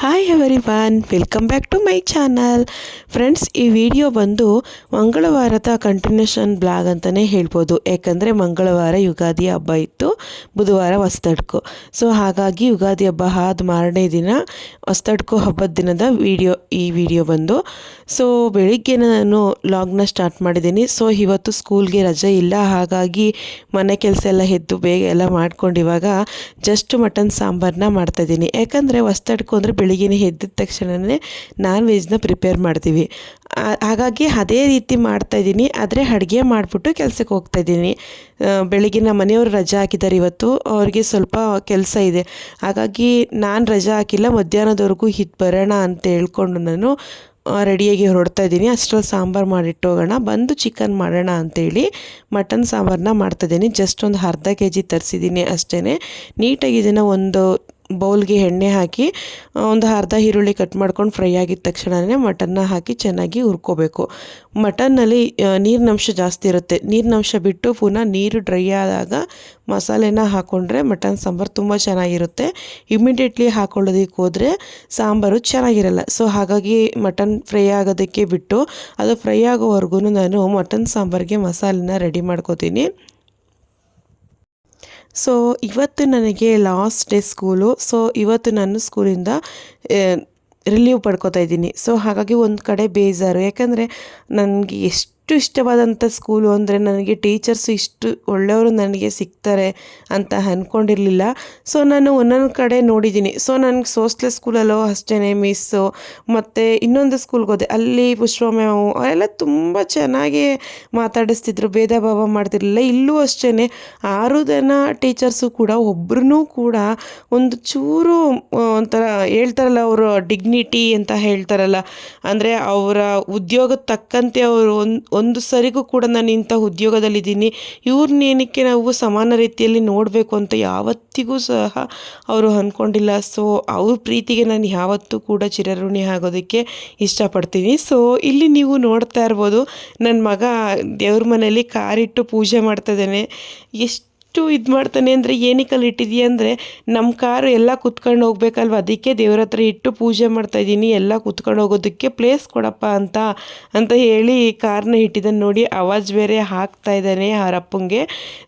Hi everyone, welcome back to my channel. Friends, ಈ video ಬಂದು ಮಂಗಳವಾರದ ಕಂಟಿನ್ಯೂಷನ್ ಬ್ಲಾಗ್ ಅಂತಲೇ ಹೇಳ್ಬೋದು. ಯಾಕಂದರೆ ಮಂಗಳವಾರ ಯುಗಾದಿ ಹಬ್ಬ ಇತ್ತು, ಬುಧವಾರ ಹೊಸತಡ್ಕು. ಸೊ ಹಾಗಾಗಿ ಯುಗಾದಿ ಹಬ್ಬ ಆದ ಮಾರನೇ ದಿನ ಹೊಸತಡ್ಕು ಹಬ್ಬದ ದಿನದ ಈ ವಿಡಿಯೋ ಬಂದು. ಸೊ ಬೆಳಿಗ್ಗೆ ನಾನು ಲಾಗ್ನ ಸ್ಟಾರ್ಟ್ ಮಾಡಿದ್ದೀನಿ. ಸೊ ಇವತ್ತು ಸ್ಕೂಲ್ಗೆ ರಜೆ ಇಲ್ಲ, ಹಾಗಾಗಿ ಮನೆ ಕೆಲಸ ಎಲ್ಲ ಎದ್ದು ಬೇಗ ಎಲ್ಲ ಮಾಡ್ಕೊಂಡು ಇವಾಗ ಜಸ್ಟ್ ಮಟನ್ ಸಾಂಬಾರನ್ನ ಮಾಡ್ತಾಯಿದ್ದೀನಿ. ಯಾಕಂದರೆ ಹೊಸತಡ್ಕು ಅಂದರೆ ಬೆಳಿಗ್ಗೆ ಎದ್ದಿದ ತಕ್ಷಣವೇ ನಾನ್ ವೆಜ್ನ ಪ್ರಿಪೇರ್ ಮಾಡ್ತೀವಿ. ಹಾಗಾಗಿ ಅದೇ ರೀತಿ ಮಾಡ್ತಾಯಿದ್ದೀನಿ. ಆದರೆ ಅಡುಗೆ ಮಾಡಿಬಿಟ್ಟು ಕೆಲಸಕ್ಕೆ ಹೋಗ್ತಾಯಿದ್ದೀನಿ. ಬೆಳಿಗ್ಗೆ ನಮ್ಮ ಮನೆಯವರು ರಜೆ ಹಾಕಿದ್ದಾರೆ ಇವತ್ತು, ಅವ್ರಿಗೆ ಸ್ವಲ್ಪ ಕೆಲಸ ಇದೆ. ಹಾಗಾಗಿ ನಾನು ರಜೆ ಹಾಕಿಲ್ಲ, ಮಧ್ಯಾಹ್ನದವರೆಗೂ ಇದ್ದು ಬರೋಣ ಅಂತ ಹೇಳ್ಕೊಂಡು ನಾನು ರೆಡಿಯಾಗಿ ಹೊರಡ್ತಾ ಇದ್ದೀನಿ. ಅಷ್ಟರಲ್ಲಿ ಸಾಂಬಾರು ಮಾಡಿಟ್ಟೋಗೋಣ, ಬಂದು ಚಿಕನ್ ಮಾಡೋಣ ಅಂತೇಳಿ ಮಟನ್ ಸಾಂಬಾರನ್ನ ಮಾಡ್ತಾಯಿದ್ದೀನಿ. ಜಸ್ಟ್ ಒಂದು ಅರ್ಧ kg ತರಿಸಿದ್ದೀನಿ ಅಷ್ಟೇ. ನೀಟಾಗಿ ಇದನ್ನು ಒಂದು ಬೌಲ್ಗೆ ಎಣ್ಣೆ ಹಾಕಿ ಒಂದು ಅರ್ಧ ಈರುಳ್ಳಿ ಕಟ್ ಮಾಡ್ಕೊಂಡು ಫ್ರೈ ಆಗಿದ ತಕ್ಷಣವೇ ಮಟನ್ನ ಹಾಕಿ ಚೆನ್ನಾಗಿ ಹುರ್ಕೋಬೇಕು. ಮಟನ್ನಲ್ಲಿ ನೀರಿನಂಶ ಜಾಸ್ತಿ ಇರುತ್ತೆ. ನೀರಿನಂಶ ಬಿಟ್ಟು ಪುನಃ ನೀರು ಡ್ರೈ ಆದಾಗ ಮಸಾಲೆನ ಹಾಕ್ಕೊಂಡ್ರೆ ಮಟನ್ ಸಾಂಬಾರು ತುಂಬ ಚೆನ್ನಾಗಿರುತ್ತೆ. ಇಮಿಡಿಯೇಟ್ಲಿ ಹಾಕ್ಕೊಳ್ಳೋದಕ್ಕೆ ಹೋದರೆ ಸಾಂಬಾರು ಚೆನ್ನಾಗಿರಲ್ಲ. ಸೊ ಹಾಗಾಗಿ ಮಟನ್ ಫ್ರೈ ಆಗೋದಕ್ಕೆ ಬಿಟ್ಟು ಅದು ಫ್ರೈ ಆಗೋವರೆಗೂ ನಾನು ಮಟನ್ ಸಾಂಬಾರಿಗೆ ಮಸಾಲೆನ ರೆಡಿ ಮಾಡ್ಕೋತೀನಿ. ಸೊ ಇವತ್ತು ನನಗೆ ಲಾಸ್ಟ್ ಡೇ ಸ್ಕೂಲು. ಸೊ ಇವತ್ತು ನಾನು ಸ್ಕೂಲಿಂದ ರಿಲೀವ್ ಪಡ್ಕೋತಾ ಇದ್ದೀನಿ. ಸೊ ಹಾಗಾಗಿ ಒಂದು ಕಡೆ ಬೇಜಾರು, ಯಾಕಂದರೆ ನನಗೆ ಎಷ್ಟು ಇಷ್ಟವಾದಂಥ ಸ್ಕೂಲು ಅಂದರೆ ನನಗೆ ಟೀಚರ್ಸು ಇಷ್ಟು ಒಳ್ಳೆಯವರು ನನಗೆ ಸಿಗ್ತಾರೆ ಅಂತ ಅಂದ್ಕೊಂಡಿರಲಿಲ್ಲ. ಸೊ ನಾನು ಒಂದೊಂದು ಕಡೆ ನೋಡಿದ್ದೀನಿ. ಸೊ ನನಗೆ ಸೋಸ್ಲೆ ಸ್ಕೂಲಲ್ಲೋ ಅಷ್ಟೇ ಮಿಸ್ಸು, ಮತ್ತು ಇನ್ನೊಂದು ಸ್ಕೂಲ್ಗೆ ಹೋದೆ, ಅಲ್ಲಿ ಪುಷ್ಪ ಮ್ಯಾಮು ಅವರೆಲ್ಲ ತುಂಬ ಚೆನ್ನಾಗಿ ಮಾತಾಡಿಸ್ತಿದ್ರು, ಭೇದ ಭಾವ ಮಾಡ್ತಿರಲಿಲ್ಲ. ಇಲ್ಲೂ ಅಷ್ಟೇ 6 ಜನ ಟೀಚರ್ಸು ಕೂಡ ಒಬ್ರೂ ಕೂಡ ಒಂದು ಚೂರು ಒಂಥರ ಹೇಳ್ತಾರಲ್ಲ, ಅವರು ಡಿಗ್ನಿಟಿ ಅಂತ ಹೇಳ್ತಾರಲ್ಲ, ಅಂದರೆ ಅವರ ಉದ್ಯೋಗದ ತಕ್ಕಂತೆ ಅವರು ಒಂದು ಸರಿಗೂ ಕೂಡ ನಾನು ಇಂಥ ಉದ್ಯೋಗದಲ್ಲಿದ್ದೀನಿ, ಇವ್ರನ್ನೇನಕ್ಕೆ ನಾವು ಸಮಾನ ರೀತಿಯಲ್ಲಿ ನೋಡಬೇಕು ಅಂತ ಯಾವತ್ತಿಗೂ ಸಹ ಅವರು ಅಂದ್ಕೊಂಡಿಲ್ಲ. ಸೊ ಅವ್ರ ಪ್ರೀತಿಗೆ ನಾನು ಯಾವತ್ತೂ ಕೂಡ ಚಿರಋಣಿ ಆಗೋದಕ್ಕೆ ಇಷ್ಟಪಡ್ತೀನಿ. ಸೊ ಇಲ್ಲಿ ನೀವು ನೋಡ್ತಾ ಇರ್ಬೋದು, ನನ್ನ ಮಗ ದೇವ್ರ ಮನೆಯಲ್ಲಿ ಕಾರಿಟ್ಟು ಪೂಜೆ ಮಾಡ್ತಾಯಿದ್ದಾನೆ. ಎಷ್ಟು ಇದು ಮಾಡ್ತಾನೆ ಅಂದರೆ, ಏನಕ್ಕಲ್ಲಿ ಇಟ್ಟಿದೀಯ ಅಂದರೆ ನಮ್ಮ ಕಾರು ಎಲ್ಲ ಕುತ್ಕೊಂಡು ಹೋಗ್ಬೇಕಲ್ವ, ಅದಕ್ಕೆ ದೇವ್ರ ಹತ್ರ ಇಟ್ಟು ಪೂಜೆ ಮಾಡ್ತಾಯಿದ್ದೀನಿ, ಎಲ್ಲ ಕುತ್ಕೊಂಡು ಹೋಗೋದಕ್ಕೆ ಪ್ಲೇಸ್ ಕೊಡಪ್ಪ ಅಂತ ಹೇಳಿ ಕಾರ್ನ ಇಟ್ಟಿದ್ದಾನೆ. ನೋಡಿ, ಆವಾಜ್ ಬೇರೆ ಹಾಕ್ತಾ ಇದ್ದಾನೆ ಅವರಪ್ಪಂಗೆ.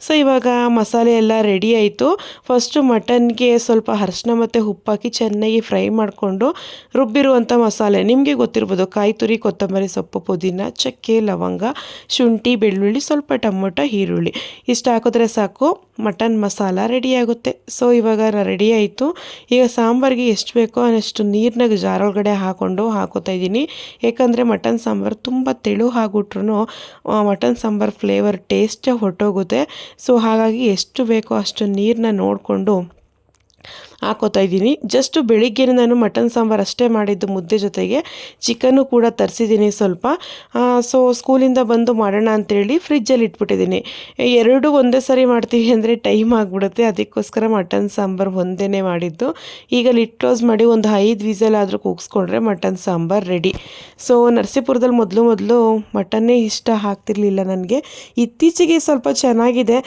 ಸೊ ಇವಾಗ ಮಸಾಲೆ ಎಲ್ಲ ರೆಡಿ ಆಯಿತು. ಫಸ್ಟು ಮಟನ್ಗೆ ಸ್ವಲ್ಪ ಅರಿಶಿನ ಮತ್ತು ಉಪ್ಪಾಕಿ ಚೆನ್ನಾಗಿ ಫ್ರೈ ಮಾಡಿಕೊಂಡು ರುಬ್ಬಿರುವಂಥ ಮಸಾಲೆ ನಿಮಗೆ ಗೊತ್ತಿರ್ಬೋದು, ಕಾಯಿ ತುರಿ, ಕೊತ್ತಂಬರಿ ಸೊಪ್ಪು, ಪುದೀನ, ಚಕ್ಕೆ, ಲವಂಗ, ಶುಂಠಿ, ಬೆಳ್ಳುಳ್ಳಿ, ಸ್ವಲ್ಪ ಟೊಮೊಟೊ, ಈರುಳ್ಳಿ ಇಷ್ಟು ಹಾಕಿದ್ರೆ ಸಾಕು, ಮಟನ್ ಮಸಾಲ ರೆಡಿಯಾಗುತ್ತೆ. ಸೊ ಇವಾಗ ರೆಡಿ ಆಯಿತು. ಈಗ ಸಾಂಬಾರಿಗೆ ಎಷ್ಟು ಬೇಕೋ ಅಷ್ಟು ನೀರನ್ನ ಜಾರೊಳಗಡೆ ಹಾಕೋತಾ ಇದ್ದೀನಿ. ಯಾಕಂದರೆ ಮಟನ್ ಸಾಂಬಾರು ತುಂಬ ತೆಳು ಆಗಿಬಿಟ್ರು ಮಟನ್ ಸಾಂಬಾರು ಫ್ಲೇವರ್ ಟೇಸ್ಟೇ ಹೊರಟೋಗುತ್ತೆ. ಸೊ ಹಾಗಾಗಿ ಎಷ್ಟು ಬೇಕೋ ಅಷ್ಟು ನೀರನ್ನ ನೋಡಿಕೊಂಡು ಹಾಕೋತಾ ಇದ್ದೀನಿ. ಜಸ್ಟು ಬೆಳಿಗ್ಗೆ ನಾನು ಮಟನ್ ಸಾಂಬಾರು ಅಷ್ಟೇ ಮಾಡಿದ್ದು, ಮುದ್ದೆ ಜೊತೆಗೆ ಚಿಕನ್ನು ಕೂಡ ತರಿಸಿದ್ದೀನಿ ಸ್ವಲ್ಪ. ಸೊ ಸ್ಕೂಲಿಂದ ಬಂದು ಮಾಡೋಣ ಅಂತೇಳಿ ಫ್ರಿಜ್ಜಲ್ಲಿ ಇಟ್ಬಿಟ್ಟಿದ್ದೀನಿ. ಎರಡೂ ಒಂದೇ ಸರಿ ಮಾಡ್ತೀವಿ ಅಂದರೆ ಟೈಮ್ ಆಗಿಬಿಡುತ್ತೆ, ಅದಕ್ಕೋಸ್ಕರ ಮಟನ್ ಸಾಂಬಾರು ಒಂದೇ ಮಾಡಿದ್ದು. ಈಗ ಲಿಡ್ ಕ್ಲೋಸ್ ಮಾಡಿ ಒಂದು 5 ವಿಸಲ್ ಆದರೂ ಕೂಗಿಸ್ಕೊಂಡ್ರೆ ಮಟನ್ ಸಾಂಬಾರು ರೆಡಿ. ಸೊ ನರಸೀಪುರದಲ್ಲಿ ಮೊದಲು ಮಟನ್ನೇ ಇಷ್ಟ ಆಗ್ತಿರ್ಲಿಲ್ಲ ನನಗೆ. ಇತ್ತೀಚೆಗೆ ಸ್ವಲ್ಪ ಚೆನ್ನಾಗಿದೆ.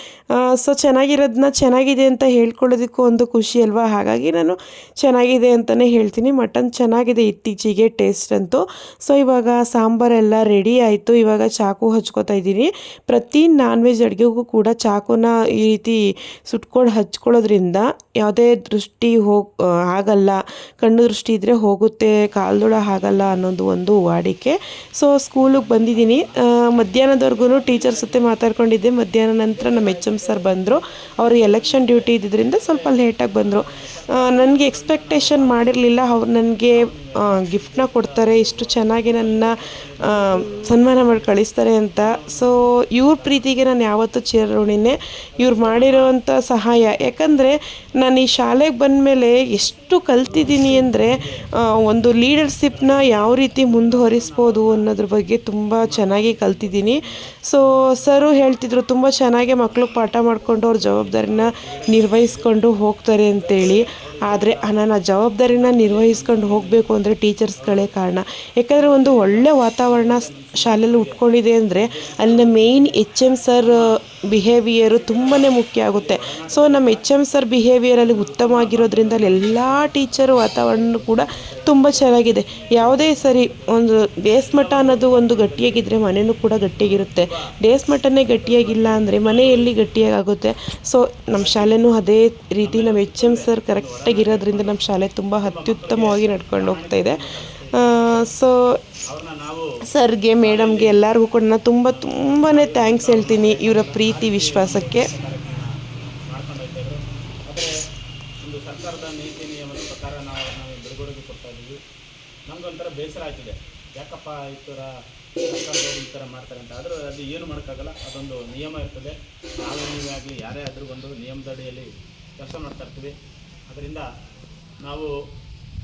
ಸೊ ಚೆನ್ನಾಗಿದೆ ಅಂತ ಹೇಳ್ಕೊಳ್ಳೋದಕ್ಕೂ ಒಂದು ಖುಷಿ ಅಲ್ವಾ, ಹಾಗಾಗಿ ನಾನು ಚೆನ್ನಾಗಿದೆ ಅಂತಲೇ ಹೇಳ್ತೀನಿ. ಮಟನ್ ಚೆನ್ನಾಗಿದೆ ಇತ್ತೀಚೆಗೆ ಟೇಸ್ಟ್ ಅಂತೂ. ಸೊ ಇವಾಗ ಸಾಂಬಾರೆಲ್ಲ ರೆಡಿ ಆಯಿತು. ಇವಾಗ ಚಾಕು ಹಚ್ಕೋತಾ ಇದ್ದೀನಿ. ಪ್ರತಿ ನಾನ್ ವೆಜ್ ಅಡುಗೆಗೂ ಕೂಡ ಚಾಕುನ ಈ ರೀತಿ ಸುಟ್ಕೊಂಡು ಹಚ್ಕೊಳ್ಳೋದ್ರಿಂದ ಯಾವುದೇ ದೃಷ್ಟಿ ಆಗಲ್ಲ, ಕಣ್ಣು ದೃಷ್ಟಿ ಇದ್ದರೆ ಹೋಗುತ್ತೆ, ಕಾಲ್ದುಳ ಆಗಲ್ಲ ಅನ್ನೋದು ಒಂದು ವಾಡಿಕೆ. ಸೊ ಸ್ಕೂಲಿಗೆ ಬಂದಿದ್ದೀನಿ. ಮಧ್ಯಾಹ್ನದವರೆಗೂ ಟೀಚರ್ಸ್ ಜೊತೆ ಮಾತಾಡ್ಕೊಂಡಿದ್ದೆ. ಮಧ್ಯಾಹ್ನ ನಂತರ ನಮ್ಮ HM ಸರ್ ಬಂದರು. ಅವರು ಎಲೆಕ್ಷನ್ ಡ್ಯೂಟಿ ಇದ್ದಿದ್ದರಿಂದ ಸ್ವಲ್ಪ ಲೇಟಾಗಿ ಬಂದರು. ನನಗೆ ಎಕ್ಸ್ಪೆಕ್ಟೇಷನ್ ಮಾಡಿರಲಿಲ್ಲ ಅವ್ರು ನನಗೆ ಗಿಫ್ಟನ್ನ ಕೊಡ್ತಾರೆ, ಇಷ್ಟು ಚೆನ್ನಾಗಿ ನನ್ನ ಸನ್ಮಾನ ಮಾಡಿ ಕಳಿಸ್ತಾರೆ ಅಂತ. ಸೊ ಇವ್ರ ಪ್ರೀತಿಗೆ ನಾನು ಯಾವತ್ತೂ ಚಿರಋಣಿನೇ. ಇವ್ರು ಮಾಡಿರೋವಂಥ ಸಹಾಯ, ಯಾಕಂದರೆ ನಾನು ಈ ಶಾಲೆಗೆ ಬಂದಮೇಲೆ ಎಷ್ಟು ಕಲ್ತಿದ್ದೀನಿ ಅಂದರೆ, ಒಂದು ಲೀಡರ್ಶಿಪ್ನ ಯಾವ ರೀತಿ ಮುಂದುವರಿಸ್ಬೋದು ಅನ್ನೋದ್ರ ಬಗ್ಗೆ ತುಂಬ ಚೆನ್ನಾಗಿ ಕಲ್ತಿದ್ದೀನಿ. ಸೊ ಸರು ಹೇಳ್ತಿದ್ರು, ತುಂಬ ಚೆನ್ನಾಗಿ ಮಕ್ಕಳು ಪಾಠ ಮಾಡಿಕೊಂಡು ಅವ್ರ ಜವಾಬ್ದಾರಿನ ನಿರ್ವಹಿಸ್ಕೊಂಡು ಹೋಗ್ತಾರೆ ಅಂತೇಳಿ. ಆದರೆ ನಾನು ಆ ಜವಾಬ್ದಾರಿನ ನಿರ್ವಹಿಸ್ಕೊಂಡು ಹೋಗಬೇಕು ಅಂದರೆ ಟೀಚರ್ಸ್ಗಳೇ ಕಾರಣ. ಯಾಕಂದರೆ ಒಂದು ಒಳ್ಳೆ ವಾತಾವರಣ ಶಾಲೆಯಲ್ಲಿ ಉಟ್ಕೊಂಡಿದೆ ಅಂದರೆ ಅಲ್ಲಿನ ಮೇಯ್ನ್ HM ಸರ್ ಬಿಹೇವಿಯರು ತುಂಬಾ ಮುಖ್ಯ ಆಗುತ್ತೆ. ಸೊ ನಮ್ಮ ಎಚ್ ಎಮ್ ಸರ್ ಬಿಹೇವಿಯರಲ್ಲಿ ಉತ್ತಮವಾಗಿರೋದ್ರಿಂದ ಎಲ್ಲ ಟೀಚರು ವಾತಾವರಣ ಕೂಡ ತುಂಬ ಚೆನ್ನಾಗಿದೆ. ಯಾವುದೇ ಸರಿ ಒಂದು ಬೇಸ್ಮಠ ಅನ್ನೋದು ಒಂದು ಗಟ್ಟಿಯಾಗಿದ್ದರೆ ಮನೆಯೂ ಕೂಡ ಗಟ್ಟಿಯಾಗಿರುತ್ತೆ. ಬೇಸ್ಮಠನೇ ಗಟ್ಟಿಯಾಗಿಲ್ಲ ಅಂದರೆ ಮನೆ ಎಲ್ಲಿ ಗಟ್ಟಿಯಾಗುತ್ತೆ. ಸೊ ನಮ್ಮ ಶಾಲೆನೂ ಅದೇ ರೀತಿ ನಮ್ಮ ಎಚ್ ಎಮ್ ಸರ್ ಕರೆಕ್ಟಾಗಿರೋದ್ರಿಂದ ನಮ್ಮ ಶಾಲೆ ತುಂಬ ಅತ್ಯುತ್ತಮವಾಗಿ ನಡ್ಕೊಂಡು ಹೋಗ್ತಾ ಇದೆ. ಸೊ ಸರ್ಗೆ, ಮೇಡಮ್ಗೆ ಎಲ್ಲರಿಗೂ ಕೂಡ ನಾನು ತುಂಬಾ ಥ್ಯಾಂಕ್ಸ್ ಹೇಳ್ತೀನಿ ಇವರ ಪ್ರೀತಿ ವಿಶ್ವಾಸಕ್ಕೆ. ಮಾಡ್ಕೊಂಡು ಹೋಗ್ತಾ ಇದ್ರು. ಆದರೆ ಒಂದು ಸರ್ಕಾರದ ನೀತಿ ನಿಯಮದ ಪ್ರಕಾರ ನಾವು ಬಿಡುಗಡೆಗೆ ಕೊಡ್ತಾ ಇದ್ದೀವಿ. ನಮಗೊಂಥರ ಬೇಸರ ಆಗ್ತಿದೆ, ಯಾಕಪ್ಪ ಈ ಥರ ಸರ್ಕಾರದವರು ಈ ಥರ ಮಾಡ್ತಾರೆ ಅಂತ. ಆದರೂ ಅದು ಏನು ಮಾಡೋಕ್ಕಾಗಲ್ಲ, ಅದೊಂದು ನಿಯಮ ಇರ್ತದೆ. ನಾವೇ ನೀವೇ ಆಗಲಿ ಯಾರೇ ಆದರೂ ಒಂದು ನಿಯಮದಡಿಯಲ್ಲಿ ಕೆಲಸ ಮಾಡ್ತಾ ಇರ್ತೀವಿ. ಅದರಿಂದ ನಾವು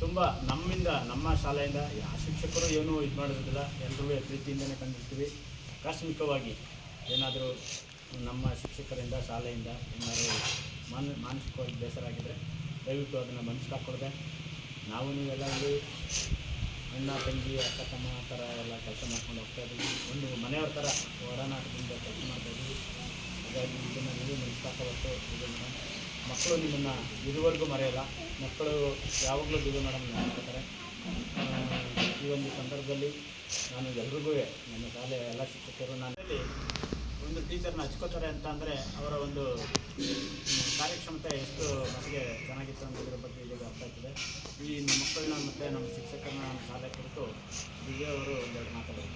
ತುಂಬ ನಮ್ಮ ಶಾಲೆಯಿಂದ ಯಾವ ಶಿಕ್ಷಕರು ಏನೂ ಇದು ಮಾಡೋದಿಲ್ಲ, ಎಲ್ಲರೂ ಪ್ರೀತಿಯಿಂದಲೇ ಕಂಡಿರ್ತೀವಿ. ಆಕಸ್ಮಿಕವಾಗಿ ಏನಾದರೂ ನಮ್ಮ ಶಿಕ್ಷಕರಿಂದ ಶಾಲೆಯಿಂದ ಏನಾದರೂ ಮಾನಸಿಕವಾಗಿ ಬೇಸರ ಆಗಿದ್ದರೆ ದಯವಿಟ್ಟು ಅದನ್ನು ಮನಸ್ಸಿಗೆ ಹಾಕ್ಕೊಳ್ದೆ. ನಾವು ನೀವೆಲ್ಲ ಇಲ್ಲಿ ಅಣ್ಣ ತಂಗಿ ಅಕ್ಕ ತಮ್ಮ ಥರ ಎಲ್ಲ ಕೆಲಸ ಮಾಡ್ಕೊಂಡು ಹೋಗ್ತಾ ಇದ್ದೀವಿ. ಒಂದು ಮನೆಯವ್ರ ಥರ ಒಡನಾಟದಿಂದ ಕೆಲಸ ಮಾಡ್ತಾಯಿದ್ದೀವಿ. ಹಾಗಾಗಿ ಇದನ್ನು ನೀವು ಮನಸ್ಸಿಗೆ ಹಾಕೋಬೇಕು. ಇದನ್ನು ಮಕ್ಕಳು ನಿಮ್ಮನ್ನು ಇದುವರೆಗೂ ಮರೆಯಲ್ಲ. ಮಕ್ಕಳು ಯಾವಾಗಲೂ ದಿವ್ಯ ಮೇಡಮ್ ನೆನೆಸ್ಕೊತಾರೆ. ಈ ಒಂದು ಸಂದರ್ಭದಲ್ಲಿ ನಾನು ಎಲ್ರಿಗೂ ನಮ್ಮ ಶಾಲೆಯ ಎಲ್ಲ ಶಿಕ್ಷಕರು ನಾನಲ್ಲಿ ಒಂದು ಟೀಚರ್ನ ಹಚ್ಕೋತಾರೆ ಅಂತ ಅಂದರೆ ಅವರ ಒಂದು ಕಾರ್ಯಕ್ಷಮತೆ ಎಷ್ಟು ಮಟ್ಟಿಗೆ ಚೆನ್ನಾಗಿತ್ತು ಅನ್ನೋದ್ರ ಬಗ್ಗೆ ಈಗ ಅರ್ಥ ಆಗ್ತದೆ. ಈ ನಮ್ಮ ಮಕ್ಕಳನ್ನ ಮತ್ತು ನಮ್ಮ ಶಿಕ್ಷಕರನ್ನ ನಮ್ಮ ಶಾಲೆ ಕುರಿತು ಹೀಗೆ ಅವರು ಒಂದೆರಡು ಮಾತಾಡ್ತಾರೆ.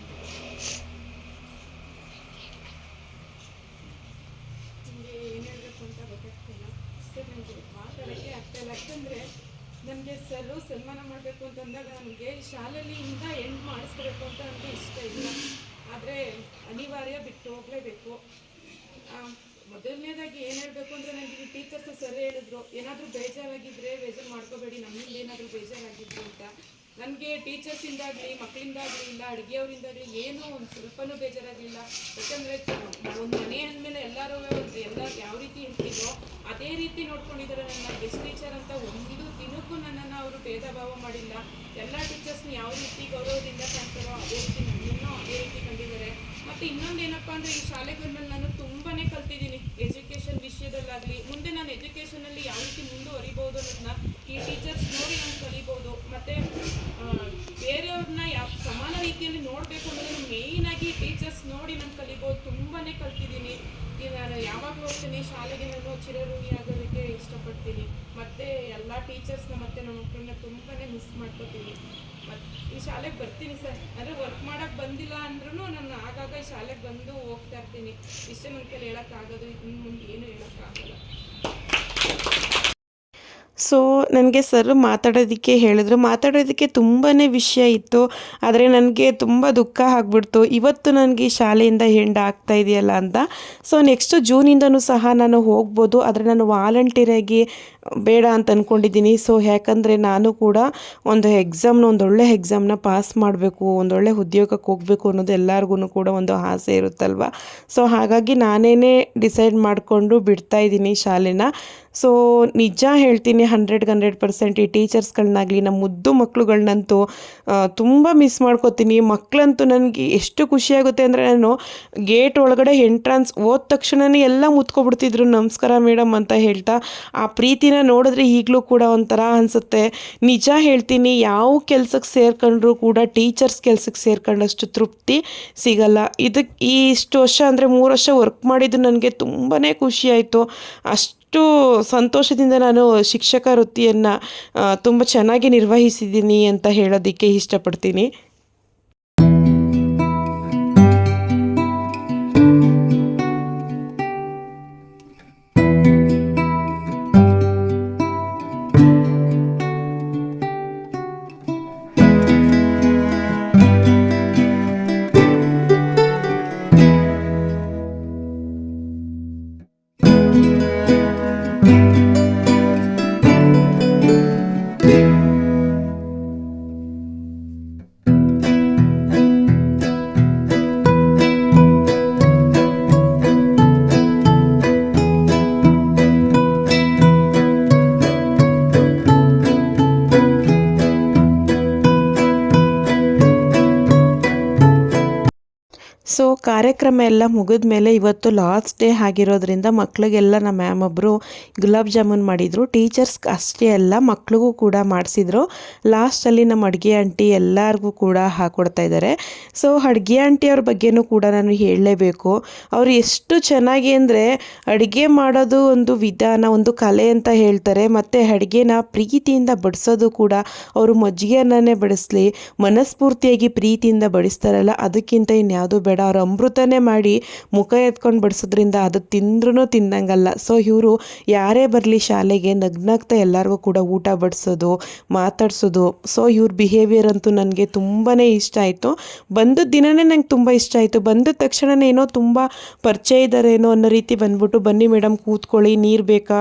ನಿಮಗೆ ಏನು ಹೇಳಬೇಕು ಅಂತ ಗೊತ್ತಾಗ್ತಿಲ್ಲ. ಅಷ್ಟೇ ನನಗೆ ಮಾತಾಡೋಕ್ಕೆ ಆಗ್ತಾಯಿಲ್ಲ. ಯಾಕಂದರೆ ನನಗೆ ಸರು ಸನ್ಮಾನ ಮಾಡಬೇಕು ಅಂತಂದಾಗ ನನಗೆ ಶಾಲೆಯಲ್ಲಿ ಎಂಡ್ ಮಾಡಿಸ್ಕೋಬೇಕು ಅಂತ ನನಗೆ ಇಷ್ಟ ಇಲ್ಲ. ಆದರೆ ಅನಿವಾರ್ಯ ಬಿಟ್ಟು ಹೋಗಲೇಬೇಕು. ಮೊದಲನೇದಾಗಿ ಏನು ಹೇಳಬೇಕು ಅಂದರೆ ನನಗೆ ಟೀಚರ್ಸ್ ಸರ್ ಹೇಳಿದ್ರು, ಏನಾದರೂ ಬೇಜಾರಾಗಿದ್ದರೆ ಬೇಜಾರು ಮಾಡ್ಕೋಬೇಡಿ, ನಮ್ಮಿಂದ ಏನಾದರೂ ಬೇಜಾರಾಗಿದ್ರು ಅಂತ. ನನಗೆ ಟೀಚರ್ಸಿಂದಾಗಲಿ ಮಕ್ಕಳಿಂದಾಗಲಿ ಇಲ್ಲ ಅಡುಗೆಯವರಿಂದಾಗಲಿ ಏನೂ ಒಂದು ಸ್ವಲ್ಪನೂ ಬೇಜಾರಾಗಲಿಲ್ಲ. ಯಾಕಂದರೆ ಒಂದು ಮನೆ ಅಂದಮೇಲೆ ಎಲ್ಲರೂ ಎಲ್ಲ ಯಾವ ರೀತಿ ಇರ್ತಿದ್ರೋ ಅದೇ ರೀತಿ ನೋಡ್ಕೊಂಡಿದ್ದಾರೆ. ನನ್ನ ಗೆಸ್ಟ್ ಟೀಚರ್ ಅಂತ ಒಂದು ದಿನಕ್ಕೂ ನನ್ನನ್ನು ಅವರು ಭೇದ ಭಾವ ಮಾಡಿಲ್ಲ. ಎಲ್ಲ ಟೀಚರ್ಸ್ನ ಯಾವ ರೀತಿ ಗೌರವದಿಂದ ಕಾಣ್ತಾರೋ ಅದೇ ರೀತಿ ನನ್ನನ್ನು ಅದೇ ರೀತಿ ಕಂಡಿದ್ದಾರೆ. ಮತ್ತು ಇನ್ನೊಂದು ಏನಪ್ಪ ಅಂದರೆ ಈ ಶಾಲೆಗಳಲ್ಲಿ ನಾನು ತುಂಬಾ ಕಲ್ತಿದ್ದೀನಿ. ಎಜುಕೇಷನ್ ವಿಷಯದಲ್ಲಾಗಲಿ ಮುಂದೆ ನಾನು ಎಜುಕೇಷನಲ್ಲಿ ಯಾವ ರೀತಿ ಮುಂದುವರಿಬೋದು ಅನ್ನೋದನ್ನ ಈ ಟೀಚರ್ಸ್ ನೋಡಿ ನಾನು ಕಲಿಬೋದು. ಮತ್ತು ಬೇರೆಯವ್ರನ್ನ ಯಾವ ಸಮಾನ ರೀತಿಯಲ್ಲಿ ನೋಡಬೇಕು ಅನ್ನೋದನ್ನು ಮೇಯ್ನಾಗಿ ಟೀಚರ್ಸ್ ನೋಡಿ ನಾನು ಕಲಿಬೋದು. ತುಂಬಾ ಕಲ್ತಿದ್ದೀನಿ. ಈಗ ನಾನು ಯಾವಾಗಲೂ ಅಷ್ಟೇ ಶಾಲೆಗೆ ನಾನು ಚಿರಋಣಿ ಆಗೋದಕ್ಕೆ ಇಷ್ಟಪಡ್ತೀನಿ. ಮತ್ತು ಎಲ್ಲ ಟೀಚರ್ಸ್ನ ಮತ್ತು ನಮ್ಮ ಮಕ್ಕಳನ್ನ ತುಂಬಾ ಮಿಸ್ ಮಾಡ್ಕೋತೀನಿ. ಮತ್ತು ಈ ಶಾಲೆಗೆ ಬರ್ತೀನಿ ಸರ್, ಅಂದರೆ ವರ್ಕ್ ಮಾಡೋಕ್ಕೆ ಬಂದಿಲ್ಲ ಅಂದ್ರೂ ನಾನು ಆಗಾಗ ಈ ಶಾಲೆಗೆ ಬಂದು ಹೋಗ್ತಾ ಇರ್ತೀನಿ. ಇಷ್ಟೇ ನನ್ನ ಕೈಲಿ ಹೇಳೋಕ್ಕಾಗೋದು, ಇನ್ನು ಮುಂದೆ ಏನೂ ಹೇಳೋಕ್ಕಾಗಲ್ಲ. ಸೊ ನನಗೆ ಸರ್ ಮಾತಾಡೋದಕ್ಕೆ ತುಂಬಾ ವಿಷಯ ಇತ್ತು. ಆದರೆ ನನಗೆ ತುಂಬ ದುಃಖ ಆಗಿಬಿಡ್ತು, ಇವತ್ತು ನನಗೆ ಈ ಶಾಲೆಯಿಂದ ಎಂಡ್ ಆಗ್ತಾ ಇದೆಯಲ್ಲ ಅಂತ. ಸೊ ನೆಕ್ಸ್ಟು ಜೂನಿಂದನೂ ಸಹ ನಾನು ಹೋಗ್ಬೋದು, ಆದರೆ ನಾನು ವಾಲಂಟಿಯರಾಗಿ ಬೇಡ ಅಂತ ಅಂದ್ಕೊಂಡಿದ್ದೀನಿ. ಸೊ ಯಾಕಂದರೆ ನಾನು ಕೂಡ ಒಂದೊಳ್ಳೆ ಎಕ್ಸಾಮ್ನ ಪಾಸ್ ಮಾಡಬೇಕು, ಒಂದೊಳ್ಳೆ ಉದ್ಯೋಗಕ್ಕೆ ಹೋಗಬೇಕು ಅನ್ನೋದು ಎಲ್ಲರಿಗೂ ಕೂಡ ಒಂದು ಆಸೆ ಇರುತ್ತಲ್ವ. ಸೊ ಹಾಗಾಗಿ ನಾನೇ ಡಿಸೈಡ್ ಮಾಡಿಕೊಂಡು ಬಿಡ್ತಾಯಿದ್ದೀನಿ ಶಾಲೆನ. ಸೊ ನಿಜ ಹೇಳ್ತೀನಿ, 100% ಈ ಟೀಚರ್ಸ್ಗಳನ್ನಾಗಲಿ ನಮ್ಮ ಮುದ್ದು ಮಕ್ಕಳುಗಳನ್ನಂತೂ ತುಂಬ ಮಿಸ್ ಮಾಡ್ಕೋತೀನಿ. ಮಕ್ಕಳಂತೂ ನನಗೆ ಎಷ್ಟು ಖುಷಿಯಾಗುತ್ತೆ ಅಂದರೆ, ನಾನು ಗೇಟ್ ಒಳಗಡೆ ಎಂಟ್ರೆನ್ಸ್ ಹೋದ ತಕ್ಷಣವೇ ಎಲ್ಲ ಮುತ್ಕೊಬಿಡ್ತಿದ್ರು, ನಮಸ್ಕಾರ ಮೇಡಮ್ ಅಂತ ಹೇಳ್ತಾ. ಆ ಪ್ರೀತಿನ ನೋಡಿದ್ರೆ ಈಗಲೂ ಕೂಡ ಒಂಥರ ಅನಿಸುತ್ತೆ. ನಿಜ ಹೇಳ್ತೀನಿ, ಯಾವ ಕೆಲಸಕ್ಕೆ ಸೇರ್ಕೊಂಡ್ರೂ ಕೂಡ ಟೀಚರ್ಸ್ ಕೆಲಸಕ್ಕೆ ಸೇರ್ಕೊಂಡಷ್ಟು ತೃಪ್ತಿ ಸಿಗಲ್ಲ. ಇಷ್ಟು ವರ್ಷ ಅಂದರೆ 3 ವರ್ಷ ವರ್ಕ್ ಮಾಡಿದ್ದು ನನಗೆ ತುಂಬಾ ಖುಷಿಯಾಯಿತು. ಅಷ್ಟು ಸಂತೋಷದಿಂದ ನಾನು ಶಿಕ್ಷಕ ವೃತ್ತಿಯನ್ನು ತುಂಬ ಚೆನ್ನಾಗಿ ನಿರ್ವಹಿಸಿದ್ದೀನಿ ಅಂತ ಹೇಳೋದಕ್ಕೆ ಇಷ್ಟಪಡ್ತೀನಿ. ಕಾರ್ಯಕ್ರಮ ಎಲ್ಲ ಮುಗಿದ ಮೇಲೆ ಇವತ್ತು ಲಾಸ್ಟ್ ಡೇ ಆಗಿರೋದ್ರಿಂದ ಮಕ್ಕಳಿಗೆಲ್ಲ ನಮ್ಮ ಮ್ಯಾಮ್ ಒಬ್ಬರು ಗುಲಾಬ್ ಜಾಮೂನ್ ಮಾಡಿದರು. ಟೀಚರ್ಸ್ ಅಷ್ಟೇ ಅಲ್ಲ ಮಕ್ಳಿಗೂ ಕೂಡ ಮಾಡಿಸಿದ್ರು. ಲಾಸ್ಟಲ್ಲಿ ನಮ್ಮ ಅಡುಗೆ ಆಂಟಿ ಎಲ್ಲರಿಗೂ ಕೂಡ ಹಾಕ್ಕೊಡ್ತಾ ಇದ್ದಾರೆ. ಸೊ ಅಡುಗೆ ಆಂಟಿಯವ್ರ ಬಗ್ಗೆನೂ ಕೂಡ ನಾನು ಹೇಳಲೇಬೇಕು. ಅವರು ಎಷ್ಟು ಚೆನ್ನಾಗಿ ಅಂದರೆ ಅಡುಗೆ ಮಾಡೋದು ಒಂದು ವಿಧಾನ, ಒಂದು ಕಲೆ ಅಂತ ಹೇಳ್ತಾರೆ. ಮತ್ತು ಅಡುಗೆನ ಪ್ರೀತಿಯಿಂದ ಬಡಿಸೋದು ಕೂಡ, ಅವರು ಮಜ್ಜಿಗೆ ಅನ್ನನೇ ಬಡಿಸ್ಲಿ ಮನಸ್ಫೂರ್ತಿಯಾಗಿ ಪ್ರೀತಿಯಿಂದ ಬಡಿಸ್ತಾರಲ್ಲ, ಅದಕ್ಕಿಂತ ಇನ್ಯಾವುದು ಬೇಡ. ಅವ್ರು ಅಮೃತನೇ ಮಾಡಿ ಮುಖ ಎತ್ಕೊಂಡು ಬಡಿಸೋದ್ರಿಂದ ಅದು ತಿಂದ್ರೂ ತಿನ್ನಂಗಲ್ಲ. ಸೊ ಇವರು ಯಾರೇ ಬರಲಿ ಶಾಲೆಗೆ ನಗ್ನಗ್ತಾ ಎಲ್ಲರಿಗೂ ಕೂಡ ಊಟ ಬಡಿಸೋದು, ಮಾತಾಡ್ಸೋದು. ಸೊ ಇವ್ರ ಬಿಹೇವಿಯರ್ ಅಂತೂ ನನಗೆ ತುಂಬಾ ಇಷ್ಟ ಆಯಿತು. ಬಂದ ದಿನವೇ ನಂಗೆ ತುಂಬ ಇಷ್ಟ ಆಯಿತು. ಬಂದ ತಕ್ಷಣವೇ ಏನೋ ತುಂಬ ಪರಿಚಯ ಇದ್ದಾರೇನೋ ಅನ್ನೋ ರೀತಿ ಬಂದ್ಬಿಟ್ಟು, ಬನ್ನಿ ಮೇಡಮ್ ಕೂತ್ಕೊಳ್ಳಿ, ನೀರು ಬೇಕಾ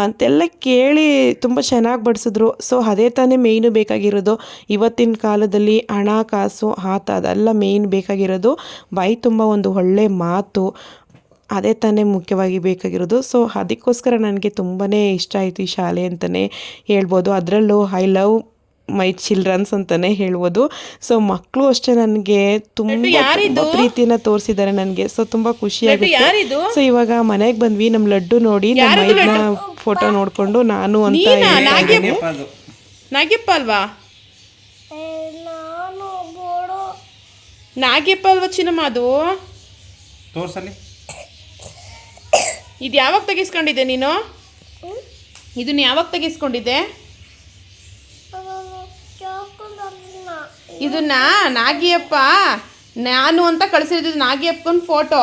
ಅಂತೆಲ್ಲ ಕೇಳಿ ತುಂಬ ಚೆನ್ನಾಗಿ ಬಡಿಸಿದ್ರು. ಸೊ ಅದೇ ತಾನೇ ಮೇಯ್ನು ಬೇಕಾಗಿರೋದು ಇವತ್ತಿನ ಕಾಲದಲ್ಲಿ. ಹಣ ಕಾಸು ಅದೆಲ್ಲ ಮೇಯ್ನ್ ಬೇಕಾಗಿರೋದು. ಬಾಯಿ ತುಂಬ ಒಂದು ಒಳ್ಳೆ ಮಾತು, ಅದೇ ತಾನೇ ಮುಖ್ಯವಾಗಿ ಬೇಕಾಗಿರೋದು. ಸೊ ಅದಕ್ಕೋಸ್ಕರ ನನಗೆ ತುಂಬಾ ಇಷ್ಟ ಆಯಿತು ಈ ಶಾಲೆ ಅಂತಲೇ ಹೇಳ್ಬೋದು. ಅದರಲ್ಲೂ ಐ ಲವ್ ಮೈ ಚಿಲ್ಡ್ರನ್ಸ್ ಅಂತಲೇ ಹೇಳ್ಬೋದು. ಸೊ ಮಕ್ಕಳು ಅಷ್ಟೇ ನನಗೆ ತುಂಬ ಪ್ರೀತಿನ ತೋರಿಸಿದ್ದಾರೆ ನನಗೆ. ಸೊ ತುಂಬ ಖುಷಿಯಾಗುತ್ತೆ. ಸೊ ಇವಾಗ ಮನೆಗೆ ಬಂದ್ವಿ. ನಮ್ಮ ಲಡ್ಡು ನೋಡಿ ನಮ್ಮ ಮೈದ್ನ ಫೋಟೋ ನೋಡಿಕೊಂಡು ನಾನು ಅಂತ ನಾಗ್ಯಪ್ಪ ಅಲ್ವಾ? ನಾಗ್ಯಪ್ಪ ಅಲ್ವಾ ಚಿನ್ನಮ್ಮ ಅದು? ತೋರ್ಸಲಿ. ಇದು ಯಾವಾಗ ತೆಗಿಸ್ಕೊಂಡಿದ್ದೆ ನೀನು? ಇದನ್ನ ಯಾವಾಗ ತೆಗಿಸ್ಕೊಂಡಿದ್ದೆ? ಇದನ್ನ ನಾಗಿಯಪ್ಪ ನಾನು ಅಂತ ಕಳಿಸಿದ್ದು, ನಾಗಿಯಪ್ಪನ ಫೋಟೋ.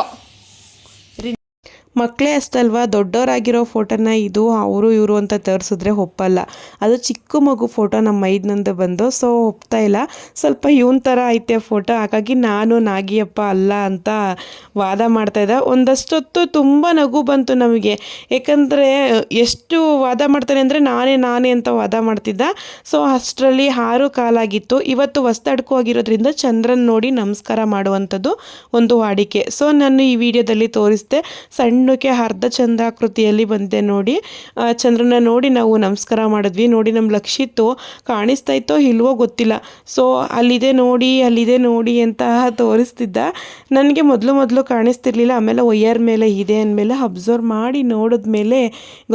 ಮಕ್ಕಳೇ ಅಷ್ಟಲ್ವಾ, ದೊಡ್ಡವರಾಗಿರೋ ಫೋಟೋನ ಇದು ಅವರು ಇವರು ಅಂತ ತೋರಿಸಿದ್ರೆ ಒಪ್ಪಲ್ಲ. ಅದು ಚಿಕ್ಕ ಮಗು ಫೋಟೋ ನಮ್ಮ ಮೈದ್ನಂದು ಬಂದು. ಸೊ ಒಪ್ತಾ ಇಲ್ಲ, ಸ್ವಲ್ಪ ಇವನ್ ಥರ ಐತೆ ಫೋಟೋ. ಹಾಗಾಗಿ ನಾನು ನಾಗಿಯಪ್ಪ ಅಲ್ಲ ಅಂತ ವಾದ ಮಾಡ್ತಾಯಿದ್ದೆ. ಒಂದಷ್ಟೊತ್ತು ತುಂಬ ನಗು ಬಂತು ನಮಗೆ. ಯಾಕಂದರೆ ಎಷ್ಟು ವಾದ ಮಾಡ್ತಾನೆ ಅಂದರೆ ನಾನೇ ಅಂತ ವಾದ ಮಾಡ್ತಿದ್ದ. ಸೊ ಅಷ್ಟರಲ್ಲಿ 6 ಕಾಲಾಗಿತ್ತು. ಇವತ್ತು ಹೊಸ್ದಡ್ಕು ಆಗಿರೋದ್ರಿಂದ ಚಂದ್ರನ ನೋಡಿ ನಮಸ್ಕಾರ ಮಾಡುವಂಥದ್ದು ಒಂದು ವಾಡಿಕೆ. ಸೊ ನಾನು ಈ ವಿಡಿಯೋದಲ್ಲಿ ತೋರಿಸಿದೆ. ಸಣ್ಣಕ್ಕೆ ಅರ್ಧ ಚಂದ್ರಾಕೃತಿಯಲ್ಲಿ ಬಂದೆ ನೋಡಿ. ಚಂದ್ರನ ನೋಡಿ ನಾವು ನಮಸ್ಕಾರ ಮಾಡಿದ್ವಿ. ನೋಡಿ ನಮ್ಮ ಲಕ್ಷಿತ್ತು ಕಾಣಿಸ್ತಾ ಇತ್ತೋ ಇಲ್ವೋ ಗೊತ್ತಿಲ್ಲ. ಸೊ ಅಲ್ಲಿದೆ ನೋಡಿ ಅಂತ ತೋರಿಸ್ತಿದ್ದ. ನನಗೆ ಮೊದಲು ಕಾಣಿಸ್ತಿರ್ಲಿಲ್ಲ. ಆಮೇಲೆ ಒಯ್ಯರ್ ಮೇಲೆ ಇದೆ ಅಂದಮೇಲೆ ಅಬ್ಸರ್ವ್ ಮಾಡಿ ನೋಡಿದ್ಮೇಲೆ